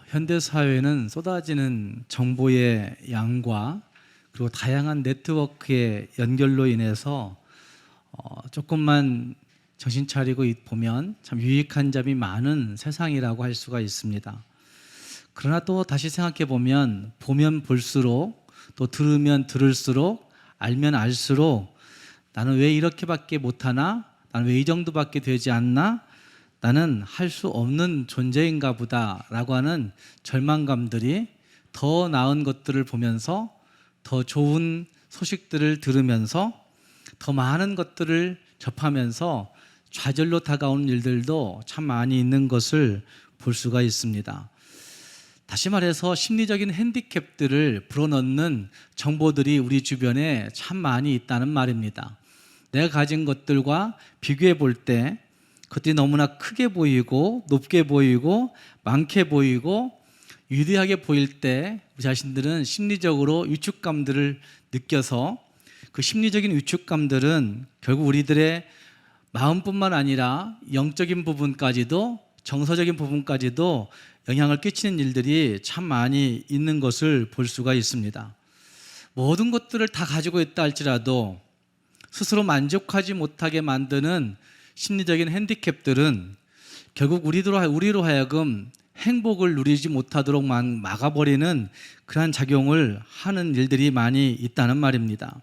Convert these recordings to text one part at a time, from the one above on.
현대 사회는 쏟아지는 정보의 양과 그리고 다양한 네트워크의 연결로 인해서 조금만 정신 차리고 보면 참 유익한 점이 많은 세상이라고 할 수가 있습니다. 그러나 또 다시 생각해 보면 볼수록 또 들으면 들을수록 알면 알수록 나는 왜 이렇게밖에 못하나? 나는 왜 이 정도밖에 되지 않나? 나는 할 수 없는 존재인가 보다라고 하는 절망감들이 더 나은 것들을 보면서 더 좋은 소식들을 들으면서 더 많은 것들을 접하면서 좌절로 다가오는 일들도 참 많이 있는 것을 볼 수가 있습니다. 다시 말해서 심리적인 핸디캡들을 불어넣는 정보들이 우리 주변에 참 많이 있다는 말입니다. 내가 가진 것들과 비교해 볼 때 그것들이 너무나 크게 보이고 높게 보이고 많게 보이고 위대하게 보일 때 우리 자신들은 심리적으로 위축감들을 느껴서 그 심리적인 위축감들은 결국 우리들의 마음뿐만 아니라 영적인 부분까지도 정서적인 부분까지도 영향을 끼치는 일들이 참 많이 있는 것을 볼 수가 있습니다. 모든 것들을 다 가지고 있다 할지라도 스스로 만족하지 못하게 만드는 심리적인 핸디캡들은 결국 우리로 하여금 행복을 누리지 못하도록 막아버리는 그러한 작용을 하는 일들이 많이 있다는 말입니다.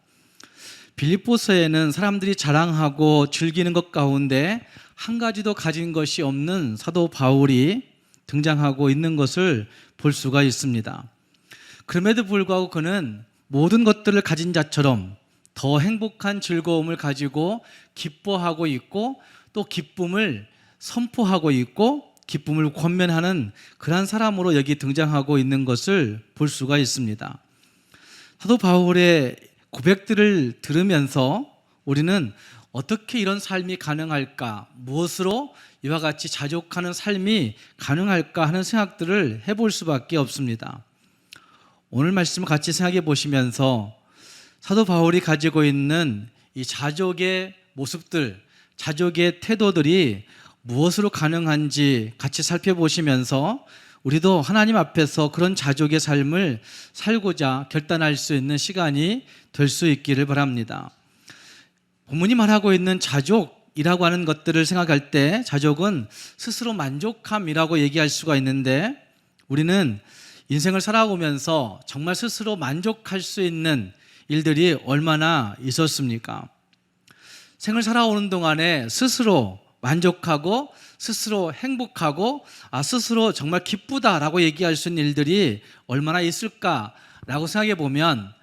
빌립보서에는 사람들이 자랑하고 즐기는 것 가운데 한 가지도 가진 것이 없는 사도 바울이 등장하고 있는 것을 볼 수가 있습니다. 그럼에도 불구하고 그는 모든 것들을 가진 자처럼 더 행복한 즐거움을 가지고 기뻐하고 있고 또 기쁨을 선포하고 있고 기쁨을 권면하는 그런 사람으로 여기 등장하고 있는 것을 볼 수가 있습니다. 사도 바울의 고백들을 들으면서 우리는 어떻게 이런 삶이 가능할까? 무엇으로 이와 같이 자족하는 삶이 가능할까 하는 생각들을 해볼 수밖에 없습니다. 오늘 말씀을 같이 생각해 보시면서 사도 바울이 가지고 있는 이 자족의 모습들, 자족의 태도들이 무엇으로 가능한지 같이 살펴보시면서 우리도 하나님 앞에서 그런 자족의 삶을 살고자 결단할 수 있는 시간이 될 수 있기를 바랍니다. 본문이 말하고 있는 자족이라고 하는 것들을 생각할 때 자족은 스스로 만족함이라고 얘기할 수가 있는데 우리는 인생을 살아오면서 정말 스스로 만족할 수 있는 일들이 얼마나 있었습니까? 생을 살아오는 동안에 스스로 만족하고 스스로 행복하고 스스로 정말 기쁘다라고 얘기할 수 있는 일들이 얼마나 있을까라고 생각해 보면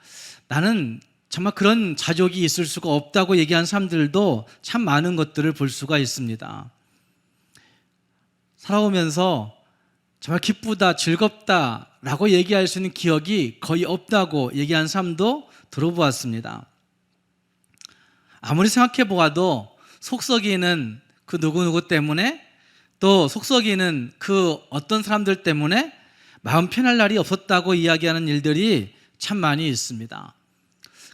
나는 정말 그런 자족이 있을 수가 없다고 얘기한 사람들도 참 많은 것들을 볼 수가 있습니다. 살아오면서 정말 기쁘다, 즐겁다라고 얘기할 수 있는 기억이 거의 없다고 얘기한 사람도 들어보았습니다. 아무리 생각해 보아도 속썩이는 그 누구누구 때문에 또 속썩이는 그 어떤 사람들 때문에 마음 편할 날이 없었다고 이야기하는 일들이 참 많이 있습니다.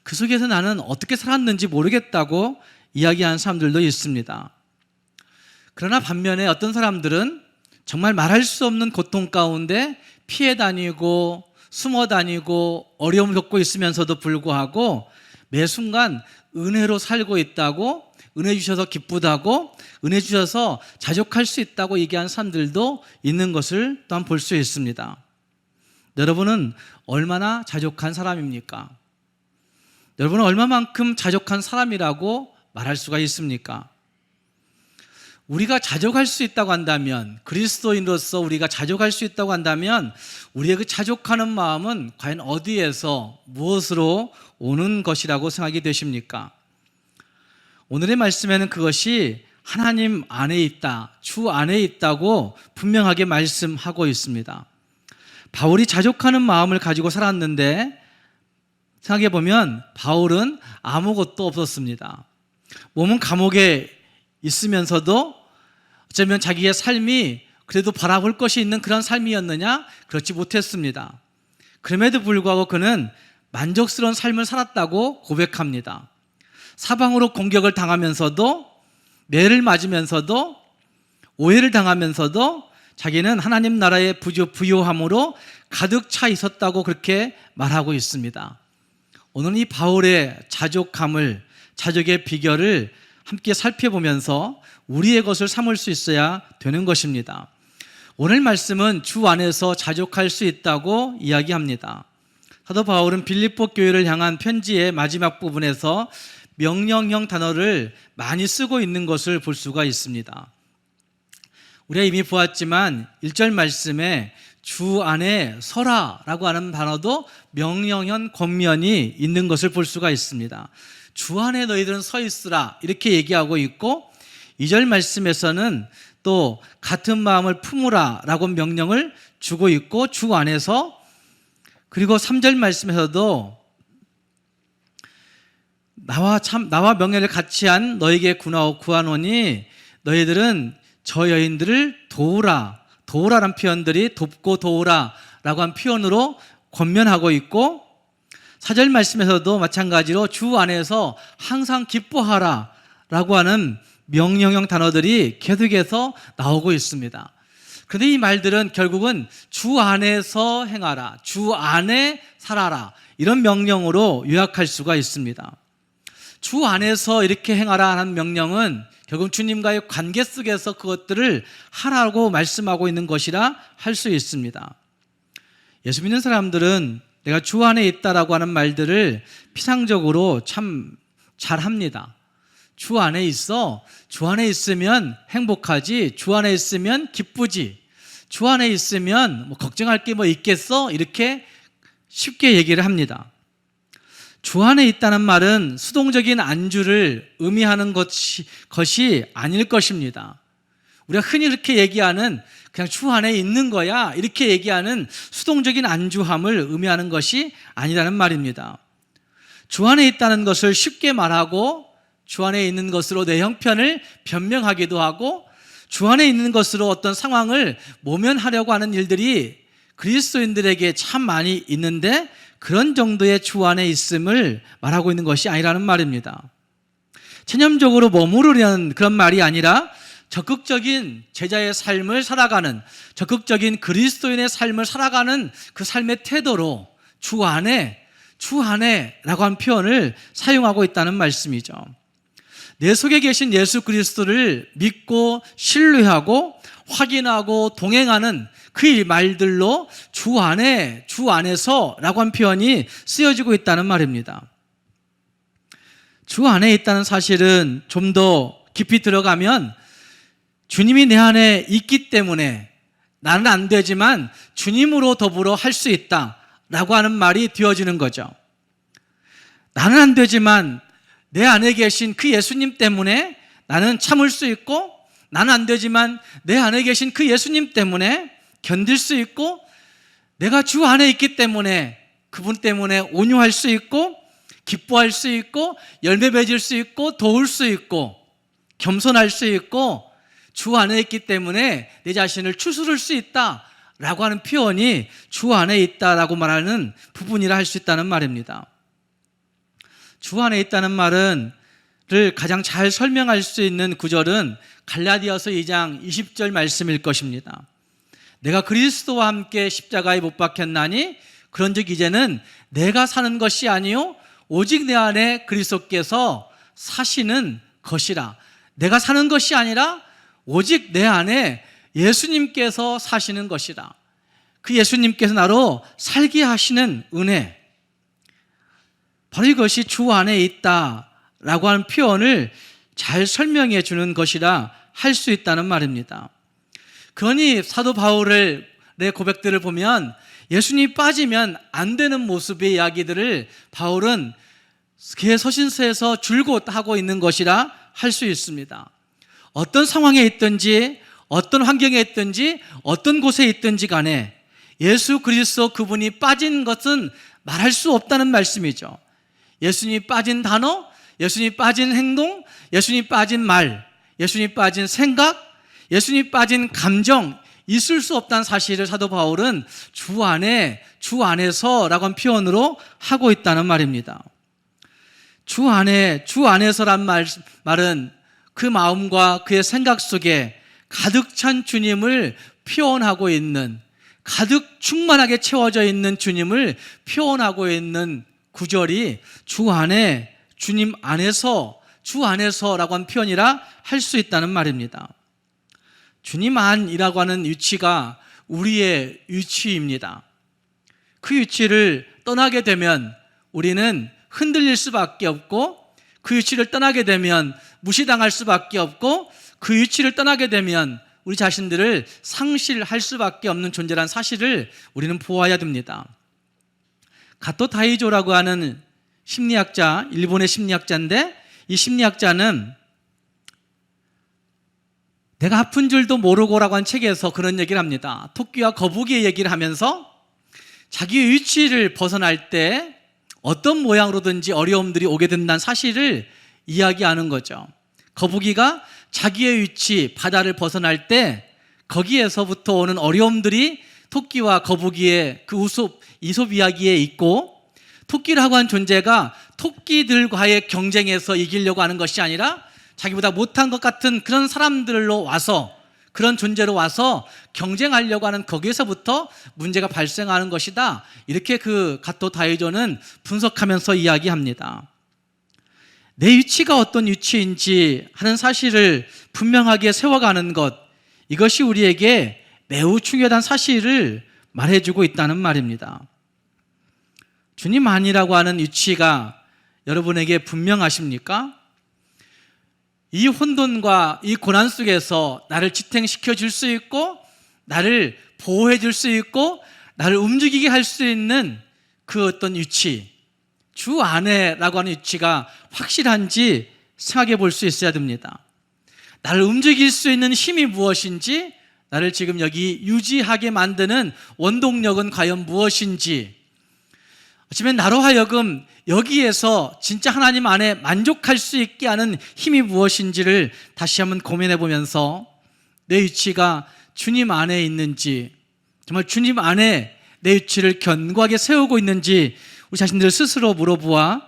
그 속에서 나는 어떻게 살았는지 모르겠다고 이야기하는 사람들도 있습니다. 그러나 반면에 어떤 사람들은 정말 말할 수 없는 고통 가운데 피해 다니고 숨어 다니고 어려움을 겪고 있으면서도 불구하고 매 순간 은혜로 살고 있다고, 은혜 주셔서 기쁘다고, 은혜 주셔서 자족할 수 있다고 얘기하는 사람들도 있는 것을 또한 볼 수 있습니다. 여러분은 얼마나 자족한 사람입니까? 여러분은 얼마만큼 자족한 사람이라고 말할 수가 있습니까? 우리가 자족할 수 있다고 한다면, 그리스도인으로서 우리가 자족할 수 있다고 한다면 우리의 그 자족하는 마음은 과연 어디에서 무엇으로 오는 것이라고 생각이 되십니까? 오늘의 말씀에는 그것이 하나님 안에 있다, 주 안에 있다고 분명하게 말씀하고 있습니다. 바울이 자족하는 마음을 가지고 살았는데 생각해 보면 바울은 아무것도 없었습니다. 몸은 감옥에 있으면서도 어쩌면 자기의 삶이 그래도 바라볼 것이 있는 그런 삶이었느냐? 그렇지 못했습니다. 그럼에도 불구하고 그는 만족스러운 삶을 살았다고 고백합니다. 사방으로 공격을 당하면서도 매를 맞으면서도 오해를 당하면서도 자기는 하나님 나라의 부요함으로 가득 차 있었다고 그렇게 말하고 있습니다. 오늘 이 바울의 자족의 비결을 함께 살펴보면서 우리의 것을 삼을 수 있어야 되는 것입니다. 오늘 말씀은 주 안에서 자족할 수 있다고 이야기합니다. 사도 바울은 빌립보 교회를 향한 편지의 마지막 부분에서 명령형 단어를 많이 쓰고 있는 것을 볼 수가 있습니다. 우리가 이미 보았지만 1절 말씀에 주 안에 서라라고 하는 단어도 명령형 권면이 있는 것을 볼 수가 있습니다. 주 안에 너희들은 서 있으라 이렇게 얘기하고 있고 2절 말씀에서는 또 같은 마음을 품으라 라고 명령을 주고 있고 주 안에서, 그리고 3절 말씀에서도 나와 명예를 같이 한 너에게 구하노니 너희들은 저 여인들을 도우라라는 표현들이 돕고 도우라라고 한 표현으로 권면하고 있고 4절 말씀에서도 마찬가지로 주 안에서 항상 기뻐하라라고 하는 명령형 단어들이 계속해서 나오고 있습니다. 그런데 이 말들은 결국은 주 안에서 행하라, 주 안에 살아라 이런 명령으로 요약할 수가 있습니다. 주 안에서 이렇게 행하라 하는 명령은 결국 주님과의 관계 속에서 그것들을 하라고 말씀하고 있는 것이라 할 수 있습니다. 예수 믿는 사람들은 내가 주 안에 있다라고 하는 말들을 피상적으로 참 잘합니다. 주 안에 있어, 주 안에 있으면 행복하지, 주 안에 있으면 기쁘지, 주 안에 있으면 걱정할 게 뭐 있겠어? 이렇게 쉽게 얘기를 합니다. 주 안에 있다는 말은 수동적인 안주를 의미하는 것이 아닐 것입니다. 우리가 흔히 이렇게 얘기하는 그냥 주 안에 있는 거야 이렇게 얘기하는 수동적인 안주함을 의미하는 것이 아니라는 말입니다. 주 안에 있다는 것을 쉽게 말하고 주 안에 있는 것으로 내 형편을 변명하기도 하고 주 안에 있는 것으로 어떤 상황을 모면하려고 하는 일들이 그리스도인들에게 참 많이 있는데 그런 정도의 주 안에 있음을 말하고 있는 것이 아니라는 말입니다. 체념적으로 머무르려는 그런 말이 아니라 적극적인 제자의 삶을 살아가는, 적극적인 그리스도인의 삶을 살아가는 그 삶의 태도로 주 안에라고 한 표현을 사용하고 있다는 말씀이죠. 내 속에 계신 예수 그리스도를 믿고 신뢰하고 확인하고 동행하는 그 말들로 주 안에서라고 한 표현이 쓰여지고 있다는 말입니다. 주 안에 있다는 사실은 좀 더 깊이 들어가면 주님이 내 안에 있기 때문에 나는 안 되지만 주님으로 더불어 할 수 있다라고 하는 말이 되어지는 거죠. 나는 안 되지만 내 안에 계신 그 예수님 때문에 나는 참을 수 있고, 나는 안 되지만 내 안에 계신 그 예수님 때문에 견딜 수 있고, 내가 주 안에 있기 때문에 그분 때문에 온유할 수 있고, 기뻐할 수 있고, 열매 맺을 수 있고, 도울 수 있고, 겸손할 수 있고, 주 안에 있기 때문에 내 자신을 추스를 수 있다라고 하는 표현이 주 안에 있다라고 말하는 부분이라 할 수 있다는 말입니다. 주 안에 있다는 말을 가장 잘 설명할 수 있는 구절은 갈라디아서 2장 20절 말씀일 것입니다. 내가 그리스도와 함께 십자가에 못 박혔나니 그런즉 이제는 내가 사는 것이 아니요 오직 내 안에 그리스도께서 사시는 것이라. 내가 사는 것이 아니라 오직 내 안에 예수님께서 사시는 것이라. 그 예수님께서 나로 살게 하시는 은혜, 바로 이것이 주 안에 있다라고 하는 표현을 잘 설명해 주는 것이라 할 수 있다는 말입니다. 그러니 사도 바울의 고백들을 보면 예수님이 빠지면 안 되는 모습의 이야기들을 바울은 그의 서신서에서 줄곧 하고 있는 것이라 할 수 있습니다. 어떤 상황에 있든지 어떤 환경에 있든지 어떤 곳에 있든지 간에 예수 그리스도 그분이 빠진 것은 말할 수 없다는 말씀이죠. 예수님이 빠진 단어, 예수님이 빠진 행동, 예수님이 빠진 말, 예수님이 빠진 생각, 예수님이 빠진 감정 있을 수 없다는 사실을 사도 바울은 주 안에서라고 한 표현으로 하고 있다는 말입니다. 주 안에서란 말은 그 마음과 그의 생각 속에 가득 찬 주님을 표현하고 있는, 가득 충만하게 채워져 있는 주님을 표현하고 있는 구절이 주 안에, 주님 안에서, 주 안에서라고 하는 표현이라 할 수 있다는 말입니다. 주님 안이라고 하는 위치가 우리의 위치입니다. 그 위치를 떠나게 되면 우리는 흔들릴 수밖에 없고, 그 위치를 떠나게 되면 무시당할 수밖에 없고, 그 위치를 떠나게 되면 우리 자신들을 상실할 수밖에 없는 존재라는 사실을 우리는 보아야 됩니다. 가토 다이조라고 하는 심리학자, 일본의 심리학자인데, 이 심리학자는 내가 아픈 줄도 모르고라고 한 책에서 그런 얘기를 합니다. 토끼와 거북이의 얘기를 하면서 자기의 위치를 벗어날 때 어떤 모양으로든지 어려움들이 오게 된다는 사실을 이야기하는 거죠. 거북이가 자기의 위치, 바다를 벗어날 때 거기에서부터 오는 어려움들이 토끼와 거북이의 그 이솝 이야기에 있고, 토끼라고 한 존재가 토끼들과의 경쟁에서 이기려고 하는 것이 아니라 자기보다 못한 것 같은 그런 사람들로 와서, 그런 존재로 와서 경쟁하려고 하는 거기에서부터 문제가 발생하는 것이다. 이렇게 그 가토 다이조는 분석하면서 이야기합니다. 내 위치가 어떤 위치인지 하는 사실을 분명하게 세워가는 것, 이것이 우리에게 매우 중요한 사실을 말해주고 있다는 말입니다. 주님 안이라고 하는 위치가 여러분에게 분명하십니까? 이 혼돈과 이 고난 속에서 나를 지탱시켜 줄 수 있고, 나를 보호해 줄 수 있고, 나를 움직이게 할 수 있는 그 어떤 위치, 주 안에라고 하는 위치가 확실한지 생각해 볼 수 있어야 됩니다. 나를 움직일 수 있는 힘이 무엇인지, 나를 지금 여기 유지하게 만드는 원동력은 과연 무엇인지, 어쩌면 나로 하여금 여기에서 진짜 하나님 안에 만족할 수 있게 하는 힘이 무엇인지를 다시 한번 고민해 보면서 내 위치가 주님 안에 있는지, 정말 주님 안에 내 위치를 견고하게 세우고 있는지 우리 자신들 스스로 물어보아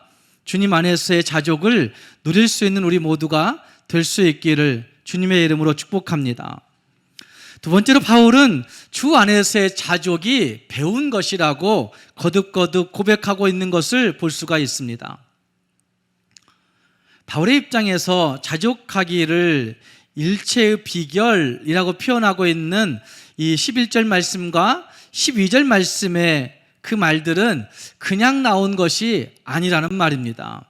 주님 안에서의 자족을 누릴 수 있는 우리 모두가 될 수 있기를 주님의 이름으로 축복합니다. 두 번째로 바울은 주 안에서의 자족이 배운 것이라고 거듭거듭 고백하고 있는 것을 볼 수가 있습니다. 바울의 입장에서 자족하기를 일체의 비결이라고 표현하고 있는 이 11절 말씀과 12절 말씀의 그 말들은 그냥 나온 것이 아니라는 말입니다.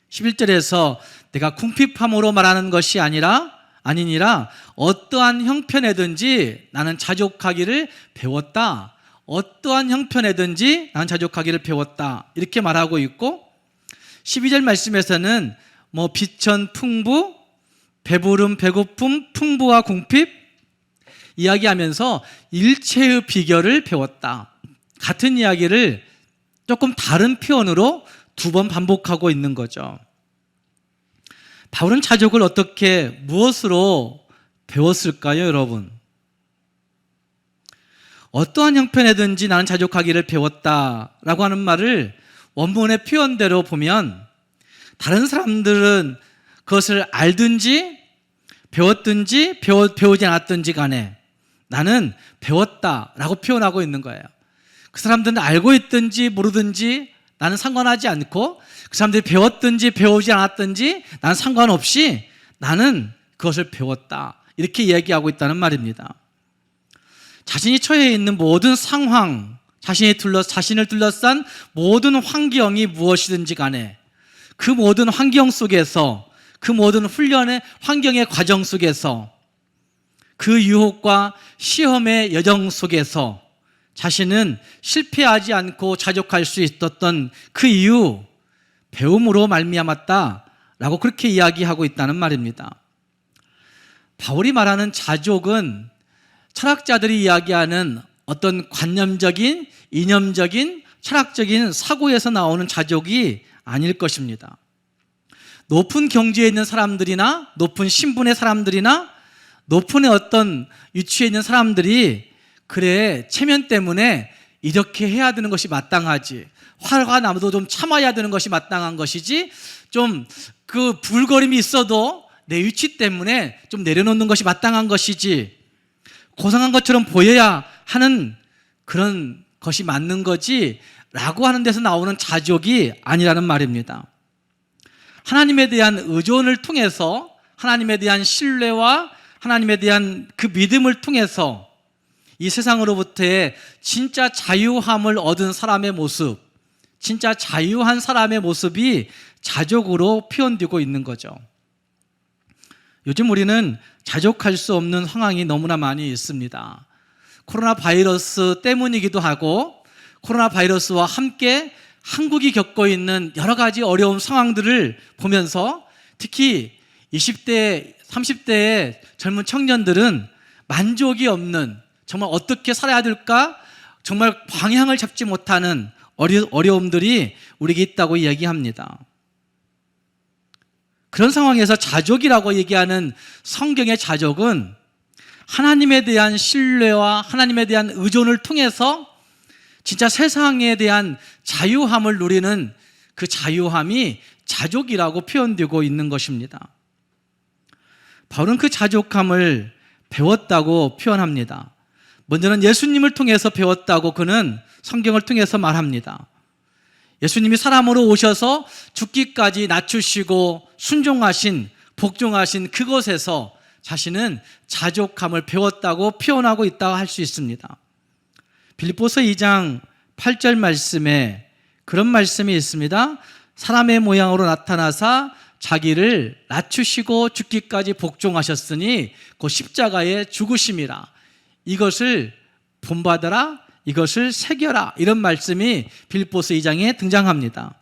11절에서 내가 궁핍함으로 말하는 것이 아니니라 어떠한 형편에든지 나는 자족하기를 배웠다. 어떠한 형편에든지 나는 자족하기를 배웠다. 이렇게 말하고 있고, 12절 말씀에서는 비천 풍부, 배부름 배고픔, 풍부와 궁핍 이야기하면서 일체의 비결을 배웠다. 같은 이야기를 조금 다른 표현으로 두 번 반복하고 있는 거죠. 바울은 자족을 어떻게, 무엇으로 배웠을까요, 여러분? 어떠한 형편에든지 나는 자족하기를 배웠다라고 하는 말을 원문의 표현대로 보면 다른 사람들은 그것을 알든지 배웠든지 배우지 않았든지 간에 나는 배웠다라고 표현하고 있는 거예요. 그 사람들은 알고 있든지 모르든지 나는 상관하지 않고, 그 사람들이 배웠든지 배우지 않았든지 나는 상관없이 나는 그것을 배웠다, 이렇게 이야기하고 있다는 말입니다. 자신이 처해 있는 모든 상황, 자신을 둘러싼 모든 환경이 무엇이든지 간에 그 모든 환경 속에서, 그 모든 훈련의 환경의 과정 속에서, 그 유혹과 시험의 여정 속에서 자신은 실패하지 않고 자족할 수 있었던 그 이유, 배움으로 말미암았다라고 그렇게 이야기하고 있다는 말입니다. 바울이 말하는 자족은 철학자들이 이야기하는 어떤 관념적인, 이념적인, 철학적인 사고에서 나오는 자족이 아닐 것입니다. 높은 경지에 있는 사람들이나 높은 신분의 사람들이나 높은 어떤 위치에 있는 사람들이 그래, 체면 때문에 이렇게 해야 되는 것이 마땅하지, 화가 나도 좀 참아야 되는 것이 마땅한 것이지, 좀 그 불거림이 있어도 내 위치 때문에 좀 내려놓는 것이 마땅한 것이지, 고상한 것처럼 보여야 하는 그런 것이 맞는 거지 라고 하는 데서 나오는 자족이 아니라는 말입니다. 하나님에 대한 의존을 통해서 하나님에 대한 신뢰와 하나님에 대한 그 믿음을 통해서 이 세상으로부터의 진짜 자유함을 얻은 사람의 모습, 진짜 자유한 사람의 모습이 자족으로 표현되고 있는 거죠. 요즘 우리는 자족할 수 없는 상황이 너무나 많이 있습니다. 코로나 바이러스 때문이기도 하고 코로나 바이러스와 함께 한국이 겪고 있는 여러 가지 어려운 상황들을 보면서 특히 20대, 30대의 젊은 청년들은 만족이 없는, 정말 어떻게 살아야 될까 정말 방향을 잡지 못하는 어려움들이 우리에게 있다고 이야기합니다. 그런 상황에서 자족이라고 얘기하는 성경의 자족은 하나님에 대한 신뢰와 하나님에 대한 의존을 통해서 진짜 세상에 대한 자유함을 누리는 그 자유함이 자족이라고 표현되고 있는 것입니다. 바울은 그 자족함을 배웠다고 표현합니다. 먼저는 예수님을 통해서 배웠다고 그는 성경을 통해서 말합니다. 예수님이 사람으로 오셔서 죽기까지 낮추시고 순종하신, 복종하신 그곳에서 자신은 자족함을 배웠다고 표현하고 있다고 할 수 있습니다. 빌립보서 2장 8절 말씀에 그런 말씀이 있습니다. 사람의 모양으로 나타나사 자기를 낮추시고 죽기까지 복종하셨으니 그 십자가의 죽으심이라. 이것을 본받아라, 이것을 새겨라. 이런 말씀이 빌립보서 2장에 등장합니다.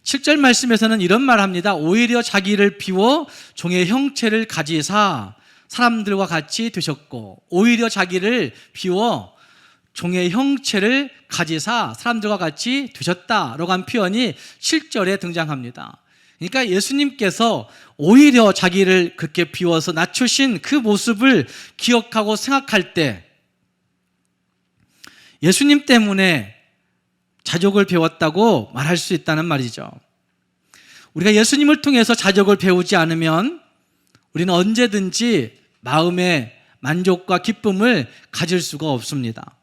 7절 말씀에서는 이런 말합니다. 오히려 자기를 비워 종의 형체를 가지사 사람들과 같이 되셨고, 오히려 자기를 비워 종의 형체를 가지사 사람들과 같이 되셨다라고 한 표현이 7절에 등장합니다. 그러니까 예수님께서 오히려 자기를 그렇게 비워서 낮추신 그 모습을 기억하고 생각할 때 예수님 때문에 자족을 배웠다고 말할 수 있다는 말이죠. 우리가 예수님을 통해서 자족을 배우지 않으면 우리는 언제든지 마음의 만족과 기쁨을 가질 수가 없습니다.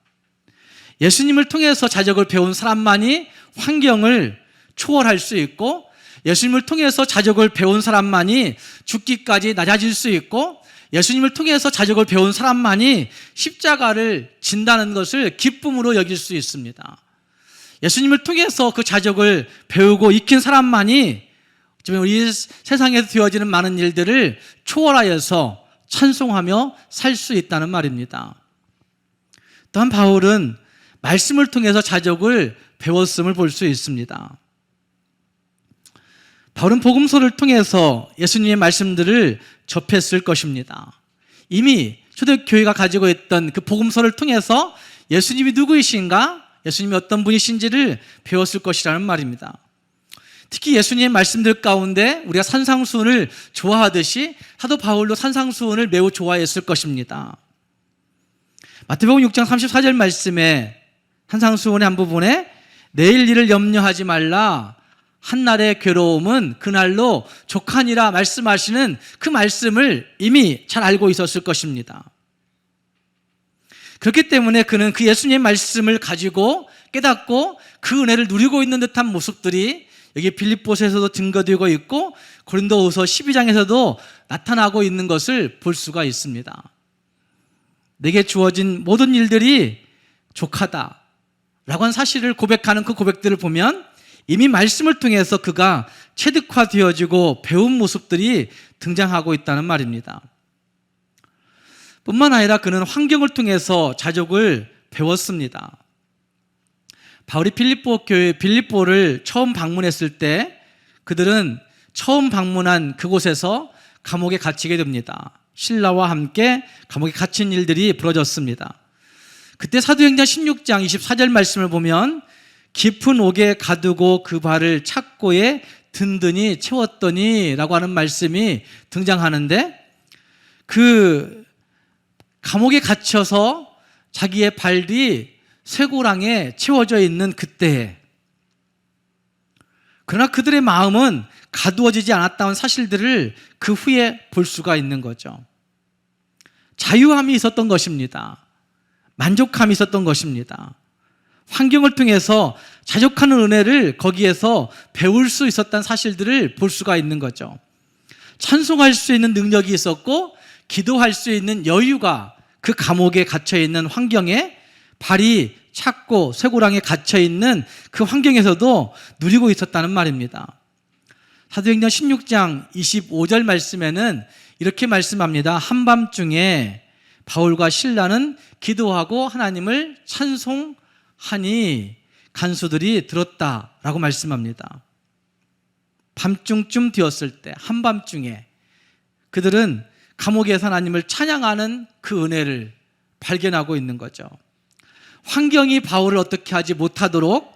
예수님을 통해서 자족을 배운 사람만이 환경을 초월할 수 있고, 예수님을 통해서 자족을 배운 사람만이 죽기까지 낮아질 수 있고, 예수님을 통해서 자족을 배운 사람만이 십자가를 진다는 것을 기쁨으로 여길 수 있습니다. 예수님을 통해서 그 자족을 배우고 익힌 사람만이 우리 세상에서 되어지는 많은 일들을 초월하여서 찬송하며 살 수 있다는 말입니다. 또한 바울은 말씀을 통해서 자족을 배웠음을 볼 수 있습니다. 바울은 복음서를 통해서 예수님의 말씀들을 접했을 것입니다. 이미 초대교회가 가지고 있던 그 복음서를 통해서 예수님이 누구이신가, 예수님이 어떤 분이신지를 배웠을 것이라는 말입니다. 특히 예수님의 말씀들 가운데 우리가 산상수훈을 좋아하듯이 사도 바울도 산상수훈을 매우 좋아했을 것입니다. 마태복음 6장 34절 말씀에 산상수훈의 한 부분에 내일 일을 염려하지 말라, 한날의 괴로움은 그날로 족하니라 말씀하시는 그 말씀을 이미 잘 알고 있었을 것입니다. 그렇기 때문에 그는 그 예수님의 말씀을 가지고 깨닫고 그 은혜를 누리고 있는 듯한 모습들이 여기 빌립보서에서도 증거되고 있고 고린도후서 12장에서도 나타나고 있는 것을 볼 수가 있습니다. 내게 주어진 모든 일들이 족하다 라고 한 사실을 고백하는 그 고백들을 보면 이미 말씀을 통해서 그가 체득화되어지고 배운 모습들이 등장하고 있다는 말입니다. 뿐만 아니라 그는 환경을 통해서 자족을 배웠습니다. 바울이 빌립보 교회 빌립보를 처음 방문했을 때 그들은 처음 방문한 그곳에서 감옥에 갇히게 됩니다. 신라와 함께 감옥에 갇힌 일들이 벌어졌습니다. 그때 사도행전 16장 24절 말씀을 보면 깊은 옥에 가두고 그 발을 착고에 든든히 채웠더니 라고 하는 말씀이 등장하는데, 그 감옥에 갇혀서 자기의 발이 쇠고랑에 채워져 있는 그때에, 그러나 그들의 마음은 가두어지지 않았다는 사실들을 그 후에 볼 수가 있는 거죠. 자유함이 있었던 것입니다. 만족함이 있었던 것입니다. 환경을 통해서 자족하는 은혜를 거기에서 배울 수 있었던 사실들을 볼 수가 있는 거죠. 찬송할 수 있는 능력이 있었고 기도할 수 있는 여유가 그 감옥에 갇혀있는 환경에 발이 찼고 쇠고랑에 갇혀있는 그 환경에서도 누리고 있었다는 말입니다. 사도행전 16장 25절 말씀에는 이렇게 말씀합니다. 한밤중에 바울과 실라는 기도하고 하나님을 찬송하니 간수들이 들었다라고 말씀합니다. 밤중쯤 되었을 때 한밤중에 그들은 감옥에서 하나님을 찬양하는 그 은혜를 발견하고 있는 거죠. 환경이 바울을 어떻게 하지 못하도록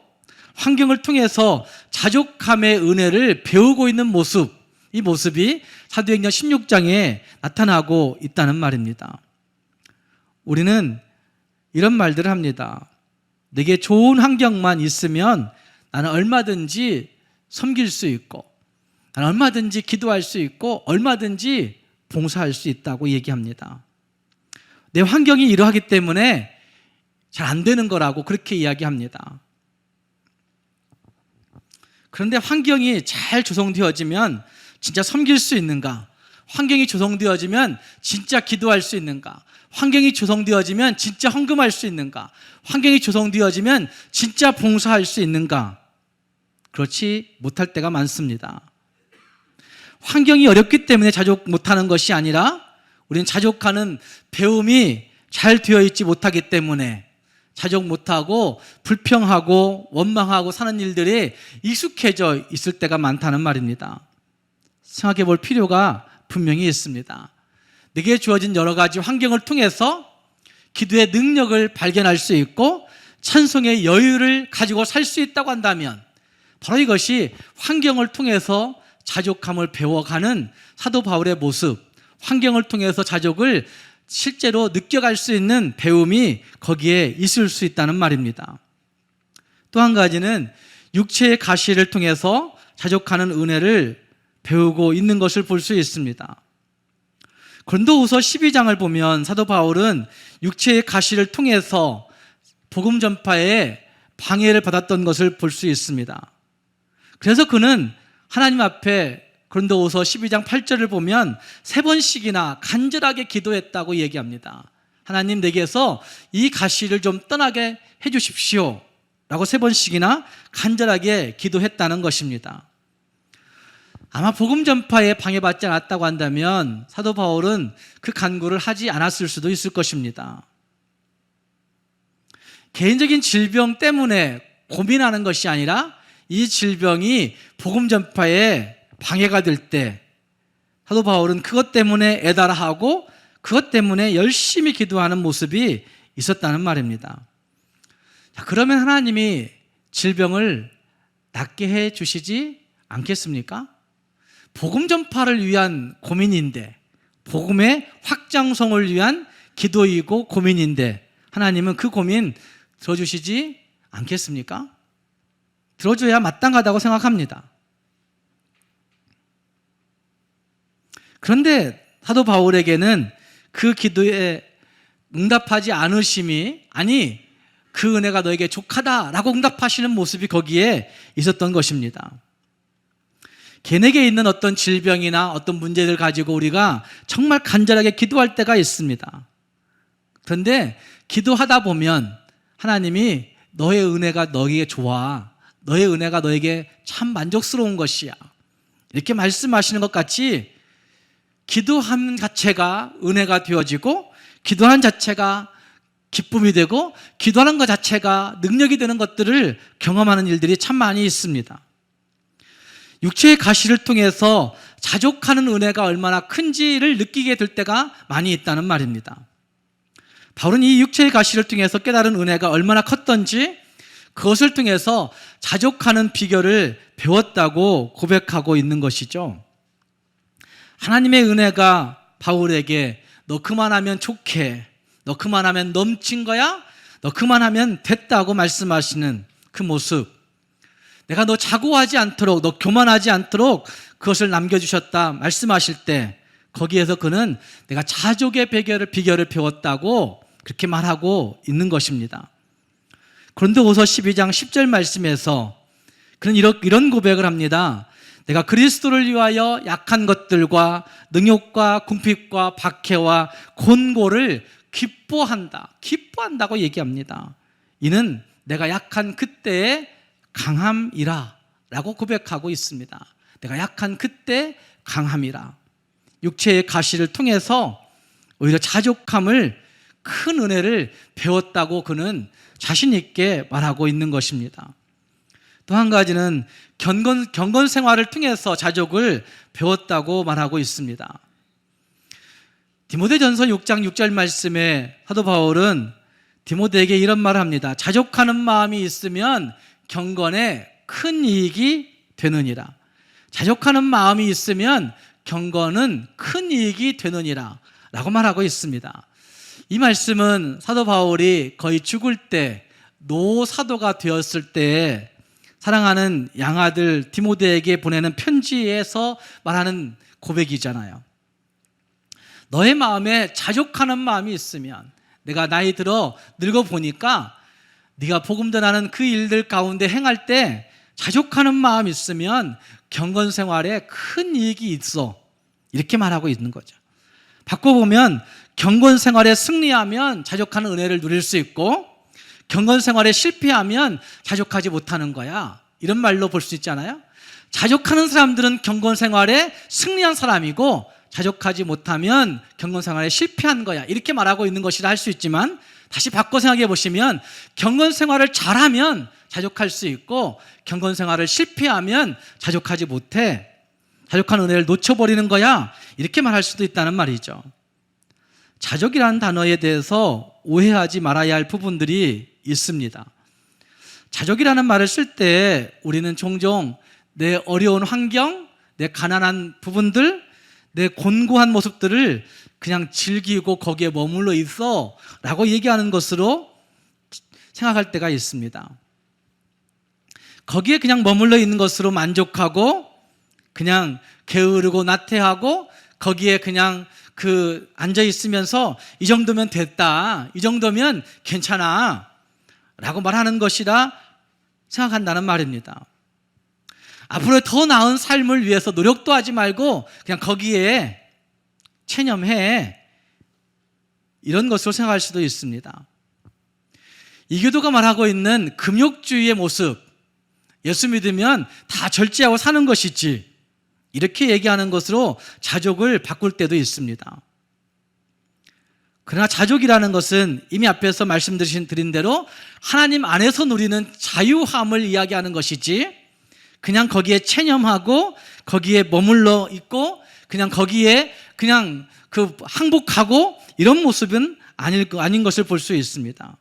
환경을 통해서 자족함의 은혜를 배우고 있는 모습, 이 모습이 사도행전 16장에 나타나고 있다는 말입니다. 우리는 이런 말들을 합니다. 내게 좋은 환경만 있으면 나는 얼마든지 섬길 수 있고 나는 얼마든지 기도할 수 있고 얼마든지 봉사할 수 있다고 얘기합니다. 내 환경이 이러하기 때문에 잘 안 되는 거라고 그렇게 이야기합니다. 그런데 환경이 잘 조성되어지면 진짜 섬길 수 있는가? 환경이 조성되어지면 진짜 기도할 수 있는가? 환경이 조성되어지면 진짜 헌금할 수 있는가? 환경이 조성되어지면 진짜 봉사할 수 있는가? 그렇지 못할 때가 많습니다. 환경이 어렵기 때문에 자족 못하는 것이 아니라 우리는 자족하는 배움이 잘 되어 있지 못하기 때문에 자족 못하고 불평하고 원망하고 사는 일들이 익숙해져 있을 때가 많다는 말입니다. 생각해 볼 필요가 분명히 있습니다. 내게 주어진 여러 가지 환경을 통해서 기도의 능력을 발견할 수 있고 찬송의 여유를 가지고 살 수 있다고 한다면 바로 이것이 환경을 통해서 자족함을 배워가는 사도 바울의 모습, 환경을 통해서 자족을 실제로 느껴갈 수 있는 배움이 거기에 있을 수 있다는 말입니다. 또 한 가지는 육체의 가시를 통해서 자족하는 은혜를 배우고 있는 것을 볼 수 있습니다. 고린도후서 12장을 보면 사도 바울은 육체의 가시를 통해서 복음 전파에 방해를 받았던 것을 볼 수 있습니다. 그래서 그는 하나님 앞에 고린도후서 12장 8절을 보면 3번씩이나 간절하게 기도했다고 얘기합니다. 하나님, 내게서 이 가시를 좀 떠나게 해 주십시오 라고 3번씩이나 간절하게 기도했다는 것입니다. 아마 복음 전파에 방해받지 않았다고 한다면 사도 바울은 그 간구를 하지 않았을 수도 있을 것입니다. 개인적인 질병 때문에 고민하는 것이 아니라 이 질병이 복음 전파에 방해가 될 때 사도 바울은 그것 때문에 애달아하고 그것 때문에 열심히 기도하는 모습이 있었다는 말입니다. 자, 그러면 하나님이 질병을 낫게 해 주시지 않겠습니까? 복음 전파를 위한 고민인데, 복음의 확장성을 위한 기도이고 고민인데 하나님은 그 고민 들어주시지 않겠습니까? 들어줘야 마땅하다고 생각합니다. 그런데 사도 바울에게는 그 기도에 응답하지 않으심이, 아니 그 은혜가 너에게 족하다라고 응답하시는 모습이 거기에 있었던 것입니다. 개인에게 있는 어떤 질병이나 어떤 문제를 가지고 우리가 정말 간절하게 기도할 때가 있습니다. 그런데 기도하다 보면 하나님이 너의 은혜가 너에게 좋아, 너의 은혜가 너에게 참 만족스러운 것이야, 이렇게 말씀하시는 것 같이 기도함 자체가 은혜가 되어지고 기도하는 자체가 기쁨이 되고 기도하는 것 자체가 능력이 되는 것들을 경험하는 일들이 참 많이 있습니다. 육체의 가시를 통해서 자족하는 은혜가 얼마나 큰지를 느끼게 될 때가 많이 있다는 말입니다. 바울은 이 육체의 가시를 통해서 깨달은 은혜가 얼마나 컸던지 그것을 통해서 자족하는 비결을 배웠다고 고백하고 있는 것이죠. 하나님의 은혜가 바울에게 너 그만하면 좋게, 너 그만하면 넘친 거야, 너 그만하면 됐다고 말씀하시는 그 모습, 내가 너 자고하지 않도록, 너 교만하지 않도록 그것을 남겨주셨다 말씀하실 때 거기에서 그는 내가 자족의 비결을 배웠다고 그렇게 말하고 있는 것입니다. 고린도후서 12장 10절 말씀에서 그는 이런 고백을 합니다. 내가 그리스도를 위하여 약한 것들과 능욕과 궁핍과 박해와 곤고를 기뻐한다고 얘기합니다. 이는 내가 약한 그때의 강함이라 라고 고백하고 있습니다. 내가 약한 그때 강함이라. 육체의 가시를 통해서 오히려 자족함을, 큰 은혜를 배웠다고 그는 자신 있게 말하고 있는 것입니다. 또 한 가지는 경건 생활을 통해서 자족을 배웠다고 말하고 있습니다. 디모데전서 6장 6절 말씀에 사도 바울은 디모데에게 이런 말을 합니다. 자족하는 마음이 있으면 경건에 큰 이익이 되느니라. 자족하는 마음이 있으면 경건은 큰 이익이 되느니라 라고 말하고 있습니다. 이 말씀은 사도 바울이 거의 죽을 때, 노사도가 되었을 때 사랑하는 양아들 디모데에게 보내는 편지에서 말하는 고백이잖아요. 너의 마음에 자족하는 마음이 있으면, 내가 나이 들어 늙어 보니까 네가 복음 전하는 그 일들 가운데 행할 때 자족하는 마음이 있으면 경건 생활에 큰 이익이 있어, 이렇게 말하고 있는 거죠. 바꿔보면 경건 생활에 승리하면 자족하는 은혜를 누릴 수 있고, 경건 생활에 실패하면 자족하지 못하는 거야, 이런 말로 볼 수 있잖아요. 자족하는 사람들은 경건 생활에 승리한 사람이고, 자족하지 못하면 경건 생활에 실패한 거야, 이렇게 말하고 있는 것이라 할 수 있지만, 다시 바꿔 생각해 보시면 경건 생활을 잘하면 자족할 수 있고, 경건 생활을 실패하면 자족하지 못해, 자족한 은혜를 놓쳐버리는 거야, 이렇게 말할 수도 있다는 말이죠. 자족이라는 단어에 대해서 오해하지 말아야 할 부분들이 있습니다. 자족이라는 말을 쓸 때 우리는 종종 내 어려운 환경, 내 가난한 부분들, 내 곤고한 모습들을 그냥 즐기고 거기에 머물러 있어 라고 얘기하는 것으로 생각할 때가 있습니다. 거기에 그냥 머물러 있는 것으로 만족하고, 그냥 게으르고 나태하고 거기에 그냥 앉아 있으면서 이 정도면 됐다, 이 정도면 괜찮아 라고 말하는 것이라 생각한다는 말입니다. 앞으로 더 나은 삶을 위해서 노력도 하지 말고 그냥 거기에 체념해, 이런 것으로 생각할 수도 있습니다. 이교도가 말하고 있는 금욕주의의 모습, 예수 믿으면 다 절제하고 사는 것이지, 이렇게 얘기하는 것으로 자족을 바꿀 때도 있습니다. 그러나 자족이라는 것은 이미 앞에서 말씀드린 대로 하나님 안에서 누리는 자유함을 이야기하는 것이지, 그냥 거기에 체념하고 거기에 머물러 있고 그냥 거기에 그냥 항복하고 이런 모습은 아닌 것을 볼 수 있습니다.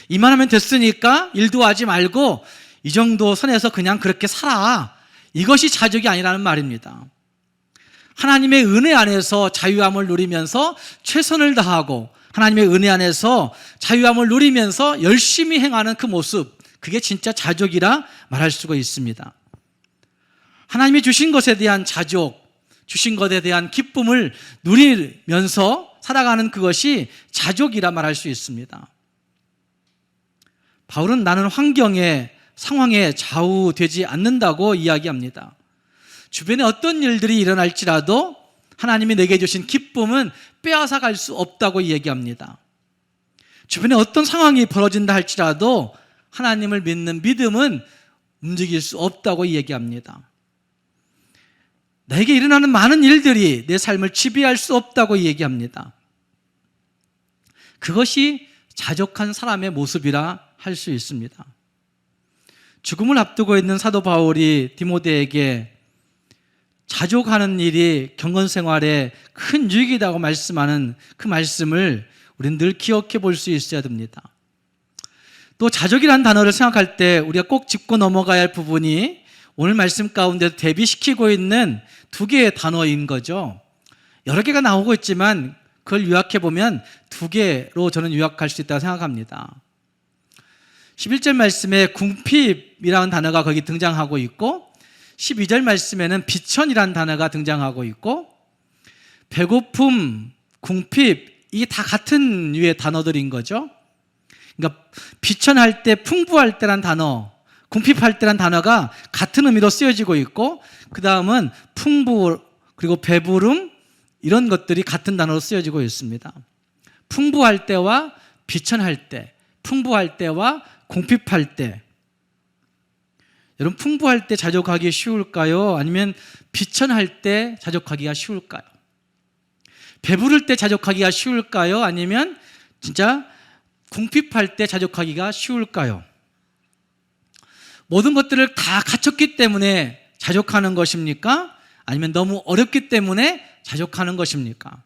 이만하면 됐으니까 일도 하지 말고 이 정도 선에서 그냥 그렇게 살아, 이것이 자족이 아니라는 말입니다. 하나님의 은혜 안에서 자유함을 누리면서 최선을 다하고, 하나님의 은혜 안에서 자유함을 누리면서 열심히 행하는 그 모습, 그게 진짜 자족이라 말할 수가 있습니다. 하나님이 주신 것에 대한 자족, 주신 것에 대한 기쁨을 누리면서 살아가는 그것이 자족이라 말할 수 있습니다. 바울은 나는 상황에 좌우되지 않는다고 이야기합니다. 주변에 어떤 일들이 일어날지라도 하나님이 내게 주신 기쁨은 빼앗아 갈 수 없다고 이야기합니다. 주변에 어떤 상황이 벌어진다 할지라도 하나님을 믿는 믿음은 움직일 수 없다고 이야기합니다. 내게 일어나는 많은 일들이 내 삶을 지배할 수 없다고 얘기합니다. 그것이 자족한 사람의 모습이라 할 수 있습니다. 죽음을 앞두고 있는 사도 바울이 디모데에게 자족하는 일이 경건 생활에 큰 유익이라고 말씀하는 그 말씀을 우리는 늘 기억해 볼 수 있어야 됩니다. 또 자족이라는 단어를 생각할 때 우리가 꼭 짚고 넘어가야 할 부분이 오늘 말씀 가운데 대비시키고 있는 두 개의 단어인 거죠. 여러 개가 나오고 있지만 그걸 요약해 보면 두 개로 저는 요약할 수 있다고 생각합니다. 11절 말씀에 궁핍이라는 단어가 거기 등장하고 있고, 12절 말씀에는 비천이라는 단어가 등장하고 있고, 배고픔, 궁핍, 이게 다 같은 류의 단어들인 거죠. 그러니까 비천할 때, 풍부할 때란 단어, 궁핍할 때란 단어가 같은 의미로 쓰여지고 있고, 그 다음은 풍부, 그리고 배부름, 이런 것들이 같은 단어로 쓰여지고 있습니다. 풍부할 때와 비천할 때, 풍부할 때와 궁핍할 때. 여러분, 풍부할 때 자족하기 쉬울까요? 아니면 비천할 때 자족하기가 쉬울까요? 배부를 때 자족하기가 쉬울까요? 아니면 진짜 궁핍할 때 자족하기가 쉬울까요? 모든 것들을 다 갖췄기 때문에 자족하는 것입니까? 아니면 너무 어렵기 때문에 자족하는 것입니까?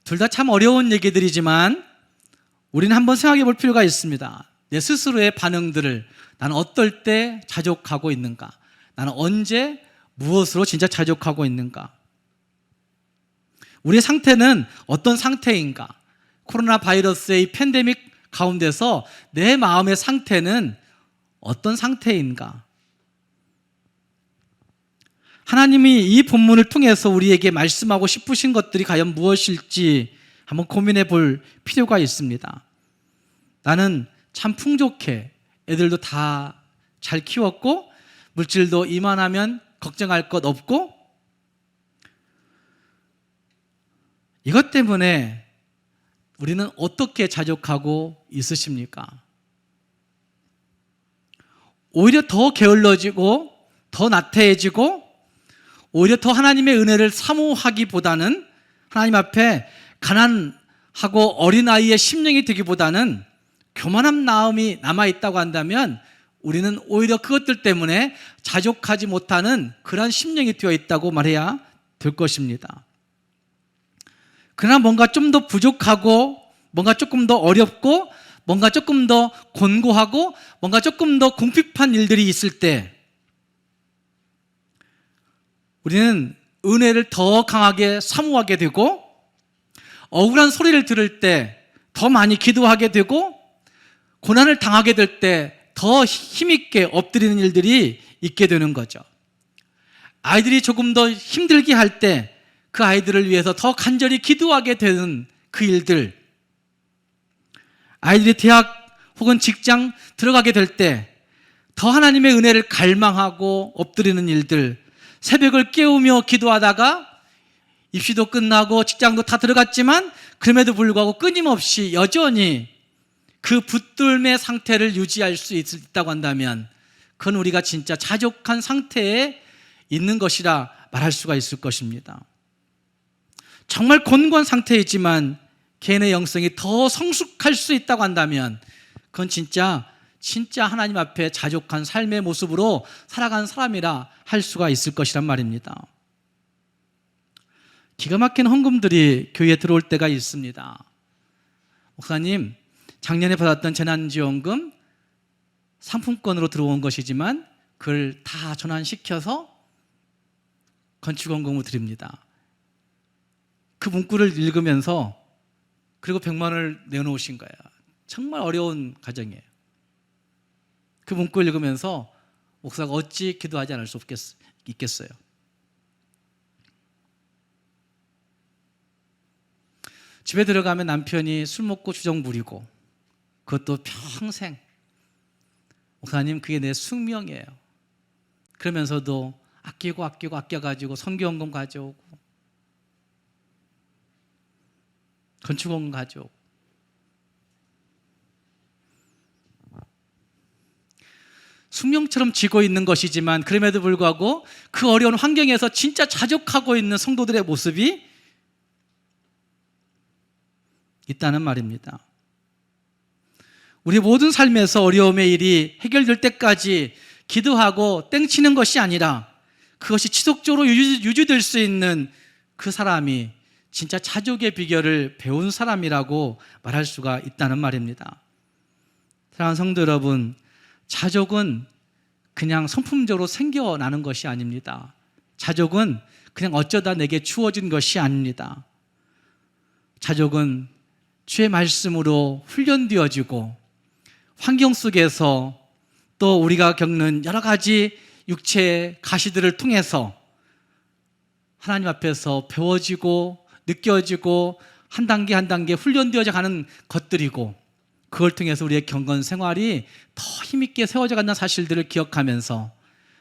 둘 다 참 어려운 얘기들이지만 우리는 한번 생각해 볼 필요가 있습니다. 내 스스로의 반응들을, 나는 어떨 때 자족하고 있는가? 나는 언제 무엇으로 진짜 자족하고 있는가? 우리의 상태는 어떤 상태인가? 코로나 바이러스의 이 팬데믹 가운데서 내 마음의 상태는 어떤 상태인가? 하나님이 이 본문을 통해서 우리에게 말씀하고 싶으신 것들이 과연 무엇일지 한번 고민해 볼 필요가 있습니다. 나는 참 풍족해. 애들도 다 잘 키웠고, 물질도 이만하면 걱정할 것 없고, 이것 때문에 우리는 어떻게 자족하고 있으십니까? 오히려 더 게을러지고, 더 나태해지고, 오히려 더 하나님의 은혜를 사모하기보다는, 하나님 앞에 가난하고 어린아이의 심령이 되기보다는 교만한 마음이 남아있다고 한다면 우리는 오히려 그것들 때문에 자족하지 못하는 그런 심령이 되어 있다고 말해야 될 것입니다. 그러나 뭔가 좀 더 부족하고, 뭔가 조금 더 어렵고, 뭔가 조금 더 곤고하고, 뭔가 조금 더 궁핍한 일들이 있을 때 우리는 은혜를 더 강하게 사모하게 되고, 억울한 소리를 들을 때 더 많이 기도하게 되고, 고난을 당하게 될 때 더 힘있게 엎드리는 일들이 있게 되는 거죠. 아이들이 조금 더 힘들게 할 때 그 아이들을 위해서 더 간절히 기도하게 되는 그 일들, 아이들이 대학 혹은 직장 들어가게 될 때 더 하나님의 은혜를 갈망하고 엎드리는 일들, 새벽을 깨우며 기도하다가 입시도 끝나고 직장도 다 들어갔지만 그럼에도 불구하고 끊임없이 여전히 그 붙들매 상태를 유지할 수 있다고 한다면 그건 우리가 진짜 자족한 상태에 있는 것이라 말할 수가 있을 것입니다. 정말 곤고한 상태이지만 개인의 영성이 더 성숙할 수 있다고 한다면 그건 진짜 하나님 앞에 자족한 삶의 모습으로 살아가는 사람이라 할 수가 있을 것이란 말입니다. 기가 막힌 헌금들이 교회에 들어올 때가 있습니다. 목사님, 작년에 받았던 재난지원금 상품권으로 들어온 것이지만 그걸 다 전환시켜서 건축원금을 드립니다. 그 문구를 읽으면서 그리고 100만 원을 내놓으신 거예요. 정말 어려운 가정이에요. 그 문구를 읽으면서 목사가 어찌 기도하지 않을 수 있겠어요. 집에 들어가면 남편이 술 먹고 주정 부리고, 그것도 평생. 목사님, 그게 내 숙명이에요. 그러면서도 아껴가지고 선교원금 가져오고 건축원금 가져오고, 숙명처럼 지고 있는 것이지만 그럼에도 불구하고 그 어려운 환경에서 진짜 자족하고 있는 성도들의 모습이 있다는 말입니다. 우리 모든 삶에서 어려움의 일이 해결될 때까지 기도하고 땡치는 것이 아니라 그것이 지속적으로 유지될 수 있는 그 사람이 진짜 자족의 비결을 배운 사람이라고 말할 수가 있다는 말입니다. 사랑하는 성도 여러분, 자족은 그냥 성품적으로 생겨나는 것이 아닙니다. 자족은 그냥 어쩌다 내게 주어진 것이 아닙니다. 자족은 주의 말씀으로 훈련되어지고 환경 속에서 또 우리가 겪는 여러 가지 육체의 가시들을 통해서 하나님 앞에서 배워지고 느껴지고 한 단계 한 단계 훈련되어져 가는 것들이고, 그걸 통해서 우리의 경건 생활이 더 힘있게 세워져 간다는 사실들을 기억하면서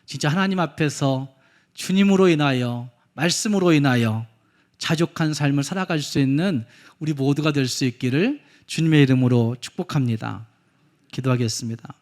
진짜 하나님 앞에서 주님으로 인하여, 말씀으로 인하여 자족한 삶을 살아갈 수 있는 우리 모두가 될 수 있기를 주님의 이름으로 축복합니다. 기도하겠습니다.